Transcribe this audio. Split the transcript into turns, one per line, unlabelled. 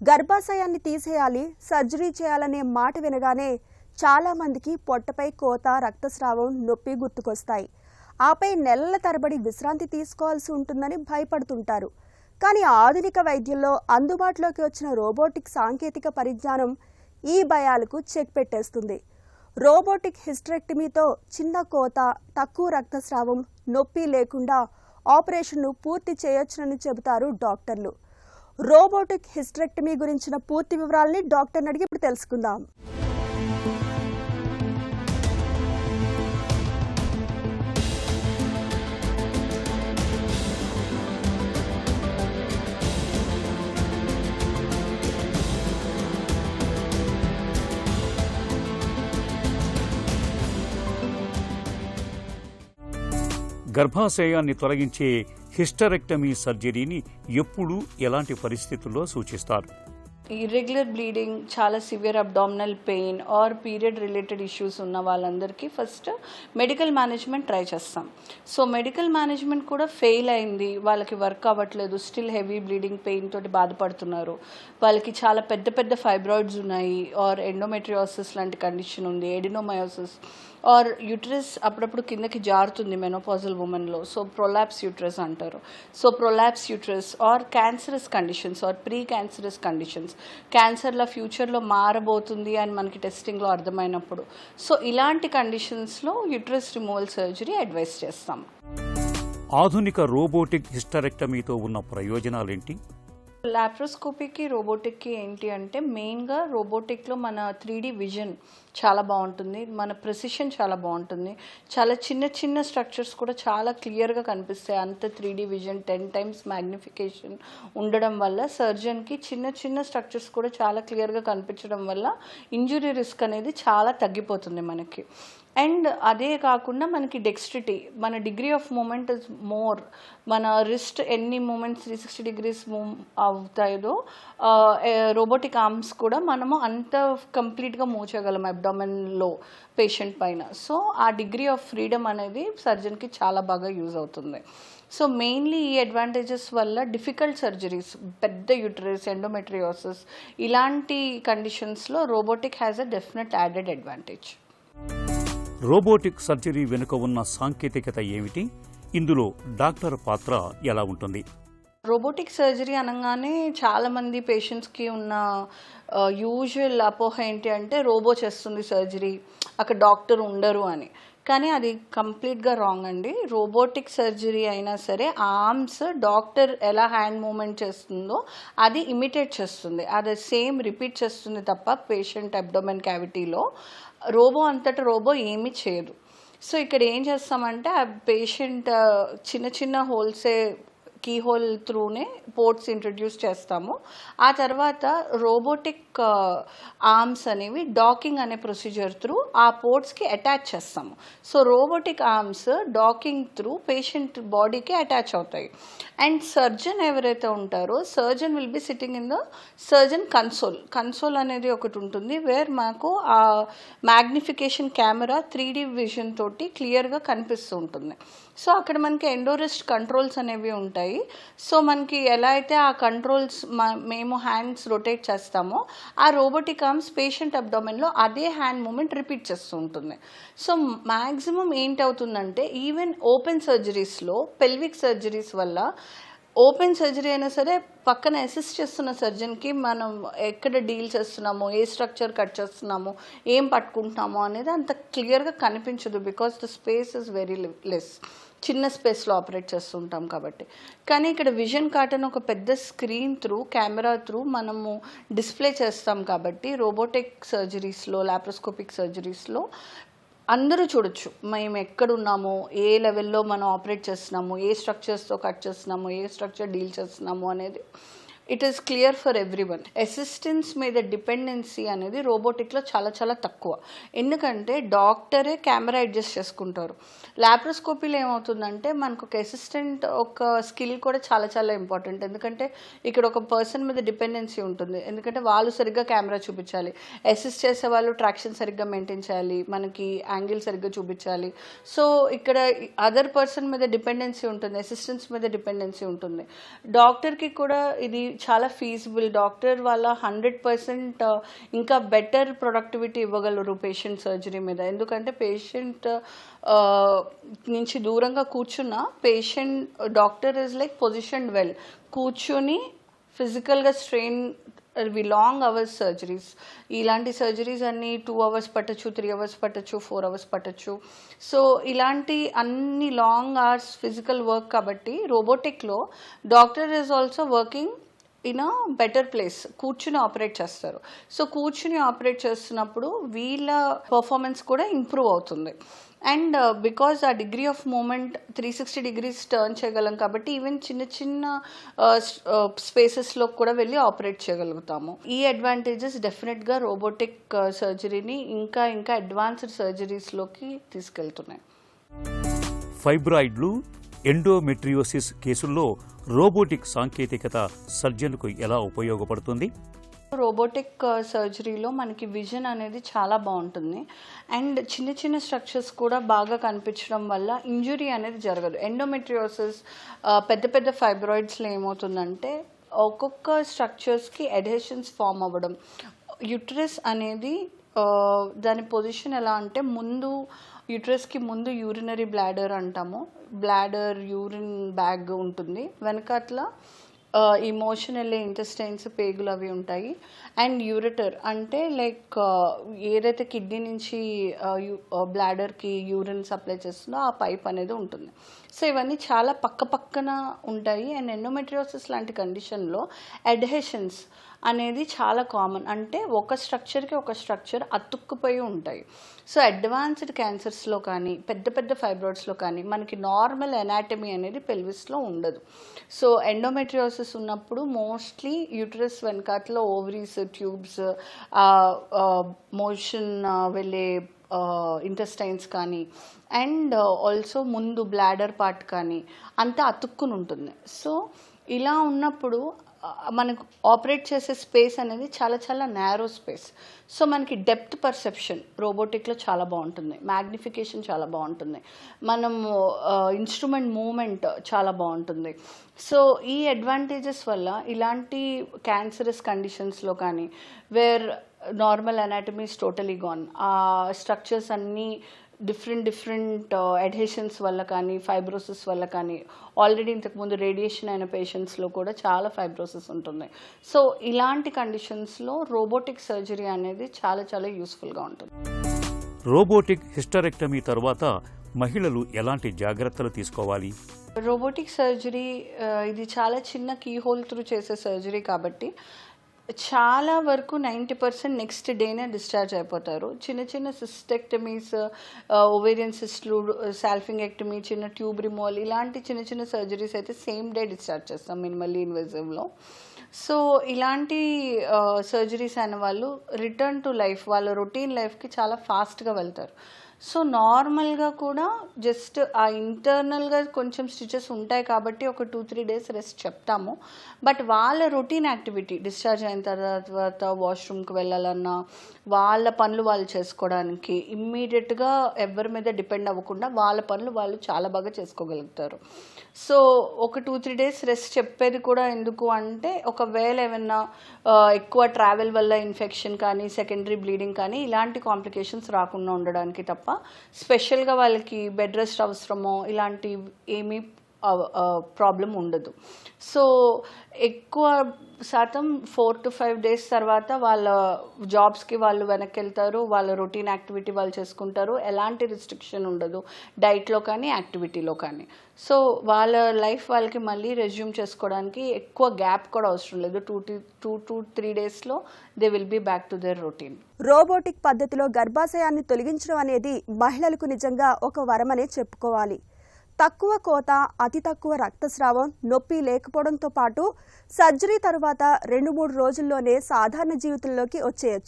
గర్భాశయాన్ని తీసేయాలి, సర్జరీ చేయాలనే మాట వినగానే చాలా మందికి పొట్టపై కోత, రక్తస్రావం, నొప్పి గుర్తుకొస్తాయి. ఆపై నెలల తరబడి విశ్రాంతి తీసుకోవాల్సి ఉంటుందని భయపడుతుంటారు. కానీ ఆధునిక వైద్యంలో అందుబాటులోకి వచ్చిన రోబోటిక్ సాంకేతిక పరిజ్ఞానం ఈ భయాలకు చెక్ పెట్టేస్తుంది. రోబోటిక్ హిస్టరెక్టమీతో చిన్న కోత, తక్కువ రక్తస్రావం, నొప్పి లేకుండా ఆపరేషన్ను పూర్తి చేయొచ్చునని చెబుతారు డాక్టర్లు. రోబోటిక్ హిస్టరెక్టమీ గురించిన పూర్తి వివరాలని డాక్టర్ని అడిగి ఇప్పుడు తెలుసుకుందాం.
గర్భాశయాన్ని తొలగించే హిస్టరెక్టమీ సర్జరీని ఎప్పుడు ఎలాంటి పరిస్థితుల్లో సూచిస్తారు?
ఇర్రెగ్యులర్ బ్లీడింగ్, చాలా severe abdominal pain or period related issues ఉన్న వాళ్ళందరికీ ఫస్ట్ మెడికల్ మేనేజ్మెంట్ ట్రై చేస్తాం. సో మెడికల్ మేనేజ్మెంట్ కూడా ఫెయిల్ అయింది, వాళ్ళకి వర్క్ అవ్వట్లేదు, స్టిల్ హెవీ బ్లీడింగ్ పెయిన్ తోటి బాధపడుతున్నారు, వాళ్ళకి చాలా పెద్ద పెద్ద ఫైబ్రాయిడ్స్ ఉన్నాయి ఆర్ ఎండోమెట్రియోసిస్ లాంటి కండిషన్ ఉంది, ఎడినోమయోసిస్ ఆర్ యూట్రస్ అప్పుడప్పుడు కిందకి జారుతుంది మెనోపాజల్ ఉమెన్లో, సో ప్రొలాప్స్ యూట్రస్ అంటారు. So prolapse uterus or cancerous conditions or pre cancerous conditions, క్యాన్సర్లో ఫ్యూచర్లో మారబోతుంది అని మనకి టెస్టింగ్లో అర్థమైనప్పుడు, సో ఇలాంటి కండిషన్స్లో యూట్రస్ రిమూవల్ సర్జరీ అడ్వైస్ చేస్తాం.
ఆధునిక రోబోటిక్ హిస్టరెక్టమీతో ఉన్న ప్రయోజనాలేంటి?
లాప్రోస్కోపీకి రోబోటిక్కి ఏంటి అంటే మెయిన్గా రోబోటిక్లో మన 3D విజన్ చాలా బాగుంటుంది, మన ప్రెసిషన్ చాలా బాగుంటుంది, చాలా చిన్న చిన్న స్ట్రక్చర్స్ కూడా చాలా క్లియర్గా కనిపిస్తాయి. అంత 3D విజన్ 10 times మ్యాగ్నిఫికేషన్ ఉండడం వల్ల సర్జన్కి చిన్న చిన్న స్ట్రక్చర్స్ కూడా చాలా క్లియర్గా కనిపించడం వల్ల ఇంజురీ రిస్క్ అనేది చాలా తగ్గిపోతుంది మనకి. అండ్ అదే కాకుండా మనకి డెక్స్ట్రిటీ, మన degree of movement is more, మన రిస్ట్ ఎన్ని మూమెంట్స్ 360 degrees మూవ్ అవుతాయో రోబోటిక్ ఆర్మ్స్ కూడా మనము అంత కంప్లీట్గా మూవ్ చేయగలం అబ్డామిన్లో పేషెంట్ పైన. సో ఆ డిగ్రీ ఆఫ్ ఫ్రీడమ్ అనేది సర్జన్కి చాలా బాగా యూజ్ అవుతుంది. సో మెయిన్లీ ఈ అడ్వాంటేజెస్ వల్ల డిఫికల్ట్ సర్జరీస్, పెద్ద యూటరస్, ఎండోమెట్రియోసిస్ ఇలాంటి కండిషన్స్లో robotic has a definite added advantage.
Robotic surgery వెనుక ఉన్న సాంకేతికత ఏమిటి? ఇందులో డాక్టర్ పాత్ర ఎలా ఉంటుంది?
రోబోటిక్ సర్జరీ అనగానే చాలామంది పేషెంట్స్కి ఉన్న యూజువల్ అపోహ ఏంటి అంటే రోబో చేస్తుంది సర్జరీ, అక్కడ డాక్టర్ ఉండరు అని. కానీ అది కంప్లీట్గా రాంగ్ అండి. రోబోటిక్ సర్జరీ అయినా సరే ఆర్మ్స్ డాక్టర్ ఎలా హ్యాండ్ మూమెంట్ చేస్తుందో అది ఇమిటేట్ చేస్తుంది, అది సేమ్ రిపీట్ చేస్తుంది తప్ప పేషెంట్ అబ్డోమెన్ క్యావిటీలో రోబో అంతటా రోబో ఏమీ చేయదు. సో ఇక్కడ ఏం చేస్తామంటే ఆ పేషెంట్ చిన్న చిన్న హోల్సే కీ హోల్ త్రూనే పోర్ట్స్ ఇంట్రడ్యూస్ చేస్తాము. ఆ తర్వాత రోబోటిక్ ఆర్మ్స్ అనేవి డాకింగ్ అనే ప్రొసీజర్ త్రూ ఆ పోర్ట్స్కి అటాచ్ చేస్తాము. So robotic arms docking through patient బాడీకి అటాచ్ అవుతాయి. అండ్ సర్జన్ ఎవరైతే ఉంటారో surgeon will be sitting in the surgeon console అనేది ఒకటి ఉంటుంది, వేర్ మాకు ఆ మ్యాగ్నిఫికేషన్ కెమెరా 3D విజన్ తోటి క్లియర్గా కనిపిస్తూ ఉంటుంది. సో అక్కడ మనకి ఎండోరిస్ట్ కంట్రోల్స్ అనేవి ఉంటాయి. సో మనకి ఎలా అయితే ఆ కంట్రోల్స్ మేము హ్యాండ్స్ రొటేట్ చేస్తామో ఆ రోబోటిక్ ఆర్మ్స్ పేషెంట్ అబ్డామిన్లో అదే హ్యాండ్ మూమెంట్ రిపీట్ చేస్తూ ఉంటుంది. సో మ్యాక్సిమం ఏంటవుతుందంటే ఈవెన్ ఓపెన్ సర్జరీస్లో, పెల్విక్ సర్జరీస్ వల్ల ఓపెన్ సర్జరీ అయినా సరే పక్కన అసిస్ట్ చేస్తున్న సర్జన్కి మనం ఎక్కడ డీల్ చేస్తున్నామో, ఏ స్ట్రక్చర్ కట్ చేస్తున్నామో, ఏం పట్టుకుంటున్నామో అనేది అంత క్లియర్గా కనిపించదు, because the space is very less, చిన్న స్పేస్లో ఆపరేట్ చేస్తుంటాం కాబట్టి. కానీ ఇక్కడ విజన్ కార్టన్ ఒక పెద్ద స్క్రీన్ త్రూ, కెమెరా త్రూ మనము డిస్ప్లే చేస్తాం కాబట్టి రోబోటిక్ సర్జరీస్లో, లాప్రోస్కోపిక్ సర్జరీస్లో అందరూ చూడొచ్చు మేము ఎక్కడున్నామో, ఏ లెవెల్లో మనం ఆపరేట్ చేస్తున్నాము, ఏ స్ట్రక్చర్స్తో కట్ చేస్తున్నాము, ఏ స్ట్రక్చర్ డీల్ చేస్తున్నాము అనేది it is clear for everyone. Assistance మీద డిపెండెన్సీ అనేది రోబోటిక్లో చాలా చాలా తక్కువ, ఎందుకంటే డాక్టరే కెమెరా అడ్జస్ట్ చేసుకుంటారు. లాప్రోస్కోపీలో ఏమవుతుందంటే మనకు ఒక అసిస్టెంట్ ఒక స్కిల్ కూడా చాలా చాలా ఇంపార్టెంట్, ఎందుకంటే ఇక్కడ ఒక పర్సన్ మీద డిపెండెన్సీ ఉంటుంది, ఎందుకంటే వాళ్ళు సరిగ్గా కెమెరా చూపించాలి, అసిస్ట్ చేసే వాళ్ళు ట్రాక్షన్ సరిగ్గా మెయింటైన్ చేయాలి, మనకి యాంగిల్ సరిగ్గా చూపించాలి. సో ఇక్కడ అదర్ పర్సన్ మీద డిపెండెన్సీ ఉంటుంది, అసిస్టెంట్స్ మీద డిపెండెన్సీ ఉంటుంది. డాక్టర్కి కూడా ఇది చాలా ఫీజిబుల్. డాక్టర్ వాళ్ళ 100% ఇంకా బెటర్ ప్రొడక్టివిటీ ఇవ్వగలరు పేషెంట్ సర్జరీ మీద. ఎందుకంటే పేషెంట్ నుంచి దూరంగా కూర్చున్న doctor is like positioned well, కూర్చొని ఫిజికల్గా స్ట్రెయిన్ లాంగ్ అవర్స్ సర్జరీస్. ఇలాంటి సర్జరీస్ అన్నీ 2 hours పట్టచ్చు, 3 hours పట్టచ్చు, 4 hours పట్టచ్చు. సో ఇలాంటి అన్ని లాంగ్ అవర్స్ ఫిజికల్ వర్క్ కాబట్టి రోబోటిక్లో doctor is also working in a better place, కూర్చుని ఆపరేట్ చేస్తారు. సో కూర్చుని ఆపరేట్ చేస్తున్నప్పుడు వీళ్ళ పర్ఫార్మెన్స్ కూడా ఇంప్రూవ్ అవుతుంది. అండ్ బికాజ్ ఆ degree of movement 360 degrees turn చేయగలం కాబట్టి ఈవెన్ చిన్న చిన్న స్పేసెస్లో కూడా వెళ్ళి ఆపరేట్ చేయగలుగుతాము. ఈ అడ్వాంటేజెస్ డెఫినెట్గా రోబోటిక్ సర్జరీని ఇంకా ఇంకా అడ్వాన్స్డ్ సర్జరీస్లోకి తీసుకెళ్తున్నాయి.
ఫైబ్రాయిడ్లు, ఎండోమెట్రియోసిస్ కేసుల్లో రోబోటిక్ సాంకేతికత సర్జన్కు ఎలా ఉపయోగపడుతుంది?
రోబోటిక్ సర్జరీలో మనకి విజన్ అనేది చాలా బాగుంటుంది. అండ్ చిన్న చిన్న స్ట్రక్చర్స్ కూడా బాగా కనిపించడం వల్ల ఇంజురీ అనేది జరగదు. ఎండోమెట్రియోసిస్, పెద్ద పెద్ద ఫైబ్రాయిడ్స్లో ఏమవుతుందంటే ఒక్కొక్క స్ట్రక్చర్స్కి అడ్హెషన్స్ ఫామ్ అవ్వడం. యుట్రస్ అనేది దాని పొజిషన్ ఎలా అంటే యుట్రస్కి ముందు యూరినరీ బ్లాడర్ అంటాము. బ్లాడర్, యూరిన్ బ్యాగ్ ఉంటుంది. వెనకట్ల ఇమోషనల్ ఇంటెస్టైన్స్, పేగులు అవి ఉంటాయి. అండ్ యూరిటర్ అంటే లైక్ ఏదైతే కిడ్నీ నుంచి బ్లాడర్కి యూరిన్ సప్లై చేస్తుందో ఆ పైప్ అనేది ఉంటుంది. సో ఇవన్నీ చాలా పక్కన ఉంటాయి. అండ్ ఎండోమెట్రియోసిస్ లాంటి కండిషన్లో అడ్హెషన్స్ అనేది చాలా కామన్. అంటే ఒక స్ట్రక్చర్కి ఒక స్ట్రక్చర్ అతుక్కుపోయి ఉంటాయి. సో అడ్వాన్స్డ్ క్యాన్సర్స్లో కానీ పెద్ద ఫైబ్రాయిడ్స్లో కానీ మనకి నార్మల్ ఎనాటమీ అనేది పెల్విస్లో ఉండదు. సో ఎండోమెట్రియోసిస్ ఉన్నప్పుడు మోస్ట్లీ యూటరస్ వెనకాతలో ఓవరీస్, ట్యూబ్స్, మోషన్ వెళ్ళే ఇంటెస్టైన్స్ కానీ అండ్ ఆల్సో ముందు బ్లాడర్ పార్ట్ కానీ అంతా అతుక్కుని ఉంటుంది. సో ఇలా ఉన్నప్పుడు మనకు ఆపరేట్ చేసే స్పేస్ అనేది చాలా చాలా నేరో స్పేస్. సో మనకి డెప్త్ పర్సెప్షన్ రోబోటిక్లో చాలా బాగుంటుంది, మ్యాగ్నిఫికేషన్ చాలా బాగుంటుంది, మనము ఇన్స్ట్రుమెంట్ మూమెంట్ చాలా బాగుంటుంది. సో ఈ అడ్వాంటేజెస్ వల్ల ఇలాంటి క్యాన్సరస్ కండిషన్స్లో కానీ where normal anatomy is totally gone, ఆ స్ట్రక్చర్స్ అన్నీ డిఫరెంట్ అడ్హెషన్స్ వల్ల కానీ ఫైబ్రోసిస్ వల్ల కానీ, ఆల్రెడీ ఇంతకుముందు రేడియేషన్ అయిన పేషెంట్స్లో కూడా చాలా ఫైబ్రోసిస్ ఉంటుంది. సో ఇలాంటి కండిషన్స్లో రోబోటిక్ సర్జరీ అనేది చాలా చాలా యూస్ఫుల్గా ఉంటుంది.
రోబోటిక్ హిస్టరెక్టమీ తర్వాత మహిళలు ఎలాంటి జాగ్రత్తలు తీసుకోవాలి?
రోబోటిక్ సర్జరీ ఇది చాలా చిన్న కీ హోల్ త్రూ చేసే సర్జరీ కాబట్టి చాలా వరకు 90% నెక్స్ట్ డేనే డిశ్చార్జ్ అయిపోతారు. చిన్న చిన్న సిస్టెక్టమీస్, ఓవేరియన్ సిస్ట్లు, సాల్ఫింగెక్టమీ, చిన్న ట్యూబ్ రిమూవల్, ఇలాంటి చిన్న చిన్న సర్జరీస్ అయితే సేమ్ డే డిశ్చార్జ్ చేస్తాం మినిమల్లీ ఇన్వేజివ్లో. సో ఇలాంటి సర్జరీస్ అయిన వాళ్ళు రిటర్న్ టు లైఫ్, వాళ్ళ రొటీన్ లైఫ్కి చాలా ఫాస్ట్గా వెళ్తారు. సో నార్మల్గా కూడా జస్ట్ ఆ ఇంటర్నల్గా కొంచెం స్టిచెస్ ఉంటాయి కాబట్టి ఒక 2-3 days రెస్ట్ చెప్తాము. బట్ వాళ్ళ రొటీన్ యాక్టివిటీ డిశ్చార్జ్ అయిన తర్వాత వాష్రూమ్కి వెళ్ళాలన్నా వాళ్ళ పనులు వాళ్ళు చేసుకోవడానికి ఇమ్మీడియట్గా ఎవరి మీద డిపెండ్ అవ్వకుండా వాళ్ళ పనులు వాళ్ళు చాలా బాగా చేసుకోగలుగుతారు. సో ఒక 2-3 days రెస్ట్ చెప్పేది కూడా ఎందుకు అంటే ఒకవేళ ఏమైనా ఎక్కువ ట్రావెల్ వల్ల ఇన్ఫెక్షన్ కానీ సెకండరీ బ్లీడింగ్ కానీ ఇలాంటి కాంప్లికేషన్స్ రాకుండా ఉండడానికి తప్ప స్పెషల్గా వాళ్ళకి బెడ్ రెస్ట్ అవసరమో ఇలాంటి ఏమీ ప్రాబ్లం ఉండదు. సో ఎక్కువ శాతం 4 to 5 days తర్వాత వాళ్ళ జాబ్స్కి వాళ్ళు వెనక్కి వెళ్తారు, వాళ్ళ రొటీన్ యాక్టివిటీ వాళ్ళు చేసుకుంటారు. ఎలాంటి రిస్ట్రిక్షన్ ఉండదు డైట్లో కానీ యాక్టివిటీలో కానీ. సో వాళ్ళ లైఫ్ వాళ్ళకి మళ్ళీ రెజ్యూమ్ చేసుకోవడానికి ఎక్కువ గ్యాప్ కూడా అవసరం లేదు. 2 to 3 daysలో they will be back to their routine.
Robotic పద్ధతిలో గర్భాశయాన్ని తొలగించడం అనేది మహిళలకు నిజంగా ఒక వరమనే చెప్పుకోవాలి. తక్కువ కోత, అతి తక్కువ రక్తస్రావం, నొప్పి లేకపోవడంతో పాటు సర్జరీ తరువాత 2-3 రోజుల్లోనే సాధారణ జీవితంలోకి వచ్చేయచ్చు.